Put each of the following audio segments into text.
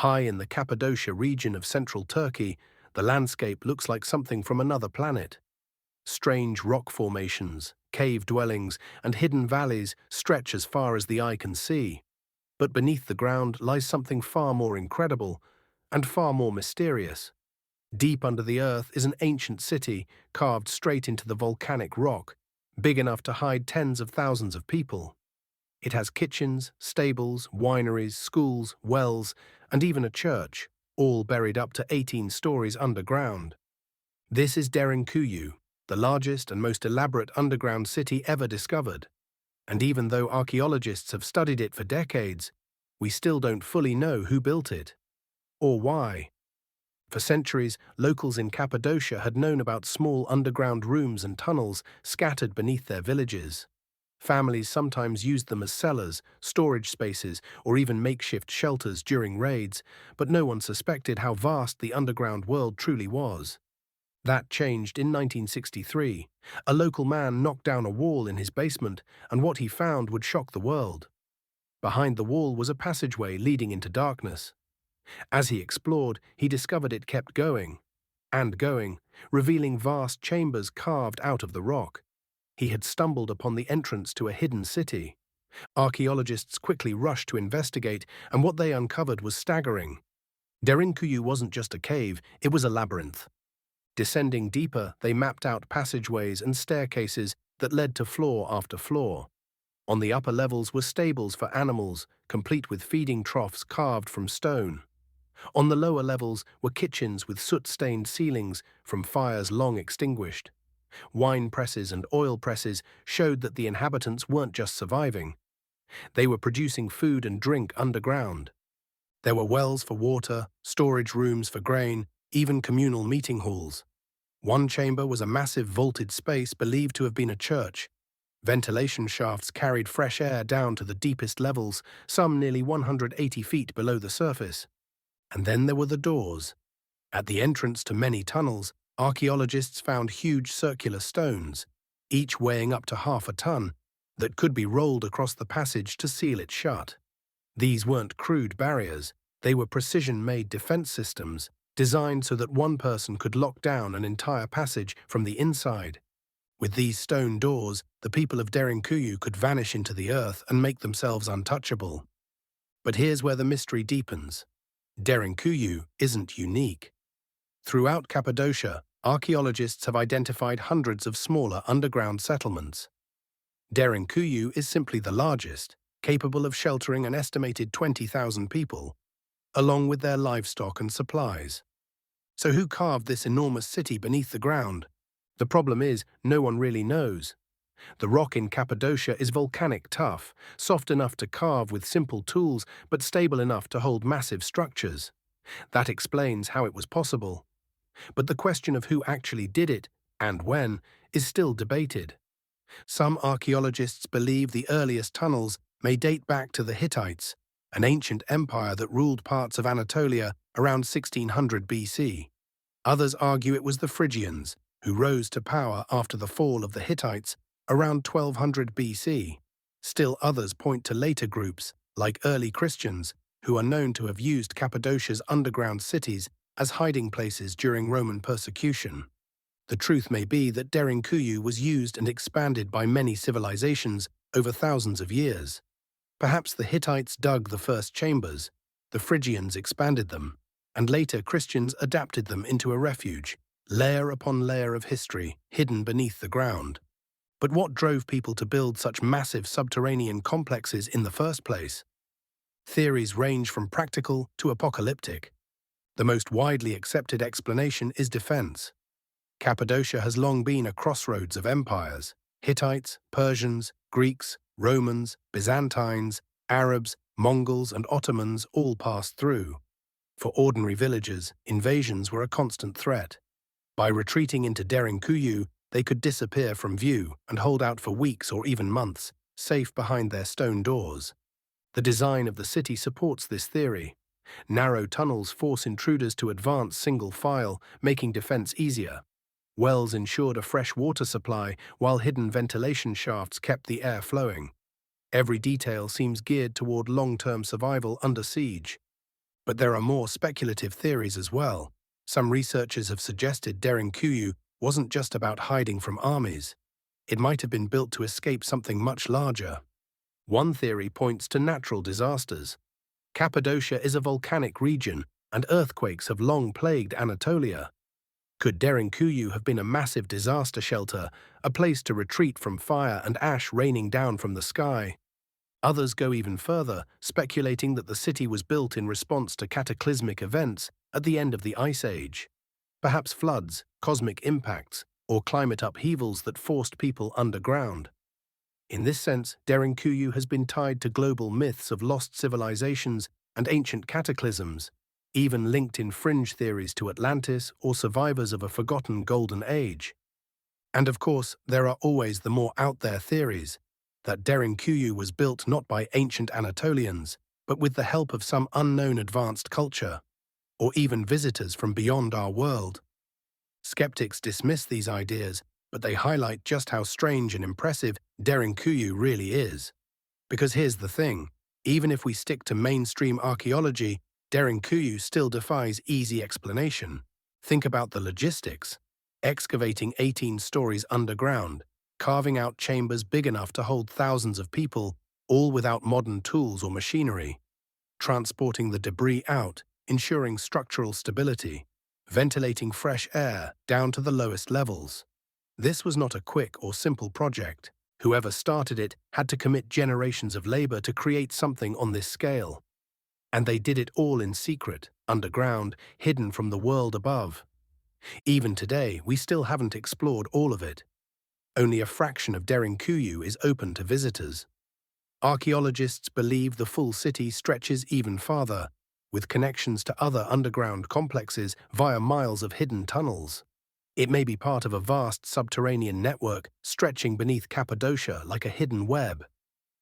High in the Cappadocia region of central Turkey, the landscape looks like something from another planet. Strange rock formations, cave dwellings, and hidden valleys stretch as far as the eye can see. But beneath the ground lies something far more incredible and far more mysterious. Deep under the earth is an ancient city carved straight into the volcanic rock, big enough to hide tens of thousands of people. It has kitchens, stables, wineries, schools, wells, and even a church, all buried up to 18 stories underground. This is Derinkuyu, the largest and most elaborate underground city ever discovered. And even though archaeologists have studied it for decades, we still don't fully know who built it or why. For centuries, locals in Cappadocia had known about small underground rooms and tunnels scattered beneath their villages. Families sometimes used them as cellars, storage spaces, or even makeshift shelters during raids, but no one suspected how vast the underground world truly was. That changed in 1963. A local man knocked down a wall in his basement, and what he found would shock the world. Behind the wall was a passageway leading into darkness. As he explored, he discovered it kept going and going, revealing vast chambers carved out of the rock. He had stumbled upon the entrance to a hidden city. Archaeologists quickly rushed to investigate, and what they uncovered was staggering. Derinkuyu wasn't just a cave, it was a labyrinth. Descending deeper, they mapped out passageways and staircases that led to floor after floor. On the upper levels were stables for animals, complete with feeding troughs carved from stone. On the lower levels were kitchens with soot-stained ceilings from fires long extinguished. Wine presses and oil presses showed that the inhabitants weren't just surviving. They were producing food and drink underground. There were wells for water, storage rooms for grain, even communal meeting halls. One chamber was a massive vaulted space believed to have been a church. Ventilation shafts carried fresh air down to the deepest levels, some nearly 180 feet below the surface. And then there were the doors. At the entrance to many tunnels, archaeologists found huge circular stones, each weighing up to half a ton, that could be rolled across the passage to seal it shut. These weren't crude barriers, they were precision-made defense systems, designed so that one person could lock down an entire passage from the inside. With these stone doors, the people of Derinkuyu could vanish into the earth and make themselves untouchable. But here's where the mystery deepens. Derinkuyu isn't unique. Throughout Cappadocia, archaeologists have identified hundreds of smaller underground settlements. Derinkuyu is simply the largest, capable of sheltering an estimated 20,000 people, along with their livestock and supplies. So who carved this enormous city beneath the ground? The problem is, no one really knows. The rock in Cappadocia is volcanic tough, soft enough to carve with simple tools, but stable enough to hold massive structures. That explains how it was possible. But the question of who actually did it, and when, is still debated. Some archaeologists believe the earliest tunnels may date back to the Hittites, an ancient empire that ruled parts of Anatolia around 1600 BC. Others argue it was the Phrygians, who rose to power after the fall of the Hittites around 1200 BC. Still others point to later groups, like early Christians, who are known to have used Cappadocia's underground cities as hiding places during Roman persecution. The truth may be that Derinkuyu was used and expanded by many civilizations over thousands of years. Perhaps the Hittites dug the first chambers, the Phrygians expanded them, and later Christians adapted them into a refuge, layer upon layer of history hidden beneath the ground. But what drove people to build such massive subterranean complexes in the first place? Theories range from practical to apocalyptic. The most widely accepted explanation is defense. Cappadocia has long been a crossroads of empires. Hittites, Persians, Greeks, Romans, Byzantines, Arabs, Mongols, and Ottomans all passed through. For ordinary villagers, invasions were a constant threat. By retreating into Derinkuyu, they could disappear from view and hold out for weeks or even months, safe behind their stone doors. The design of the city supports this theory. Narrow tunnels force intruders to advance single file, making defense easier. Wells ensured a fresh water supply, while hidden ventilation shafts kept the air flowing. Every detail seems geared toward long-term survival under siege. But there are more speculative theories as well. Some researchers have suggested Derinkuyu wasn't just about hiding from armies. It might have been built to escape something much larger. One theory points to natural disasters. Cappadocia is a volcanic region, and earthquakes have long plagued Anatolia. Could Derinkuyu have been a massive disaster shelter, a place to retreat from fire and ash raining down from the sky? Others go even further, speculating that the city was built in response to cataclysmic events at the end of the Ice Age. Perhaps floods, cosmic impacts, or climate upheavals that forced people underground. In this sense, Derinkuyu has been tied to global myths of lost civilizations and ancient cataclysms, even linked in fringe theories to Atlantis or survivors of a forgotten golden age. And of course, there are always the more out-there theories, that Derinkuyu was built not by ancient Anatolians, but with the help of some unknown advanced culture, or even visitors from beyond our world. Skeptics dismiss these ideas, but they highlight just how strange and impressive Derinkuyu really is. Because here's the thing, even if we stick to mainstream archaeology, Derinkuyu still defies easy explanation. Think about the logistics. Excavating 18 stories underground, carving out chambers big enough to hold thousands of people, all without modern tools or machinery. Transporting the debris out, ensuring structural stability. Ventilating fresh air down to the lowest levels. This was not a quick or simple project. Whoever started it had to commit generations of labor to create something on this scale. And they did it all in secret, underground, hidden from the world above. Even today, we still haven't explored all of it. Only a fraction of Derinkuyu is open to visitors. Archaeologists believe the full city stretches even farther, with connections to other underground complexes via miles of hidden tunnels. It may be part of a vast subterranean network stretching beneath Cappadocia like a hidden web.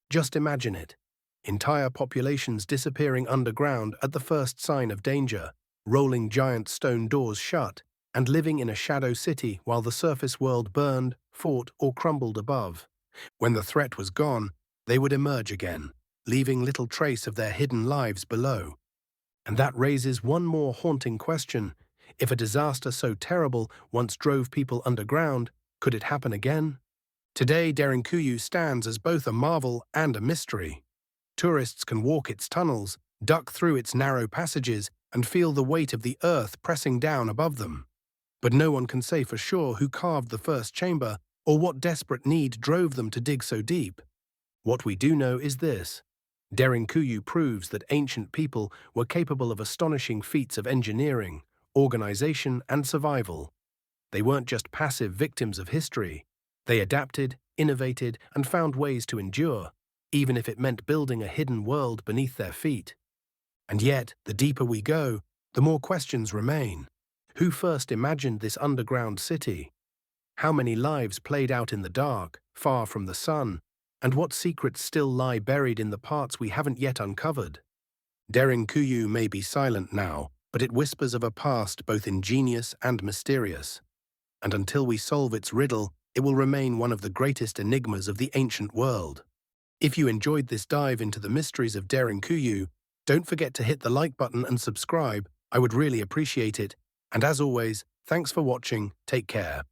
Just imagine it. Entire populations disappearing underground at the first sign of danger, rolling giant stone doors shut, and living in a shadow city while the surface world burned, fought, or crumbled above. When the threat was gone, they would emerge again, leaving little trace of their hidden lives below. And that raises one more haunting question. If a disaster so terrible once drove people underground, could it happen again? Today, Derinkuyu stands as both a marvel and a mystery. Tourists can walk its tunnels, duck through its narrow passages, and feel the weight of the earth pressing down above them. But no one can say for sure who carved the first chamber or what desperate need drove them to dig so deep. What we do know is this. Derinkuyu proves that ancient people were capable of astonishing feats of engineering, organization, and survival. They weren't just passive victims of history. They adapted, innovated, and found ways to endure, even if it meant building a hidden world beneath their feet. And yet, the deeper we go, the more questions remain. Who first imagined this underground city? How many lives played out in the dark, far from the sun? And what secrets still lie buried in the parts we haven't yet uncovered? Derinkuyu may be silent now, but it whispers of a past both ingenious and mysterious. And until we solve its riddle, it will remain one of the greatest enigmas of the ancient world. If you enjoyed this dive into the mysteries of Derinkuyu, don't forget to hit the like button and subscribe. I would really appreciate it. And as always, thanks for watching. Take care.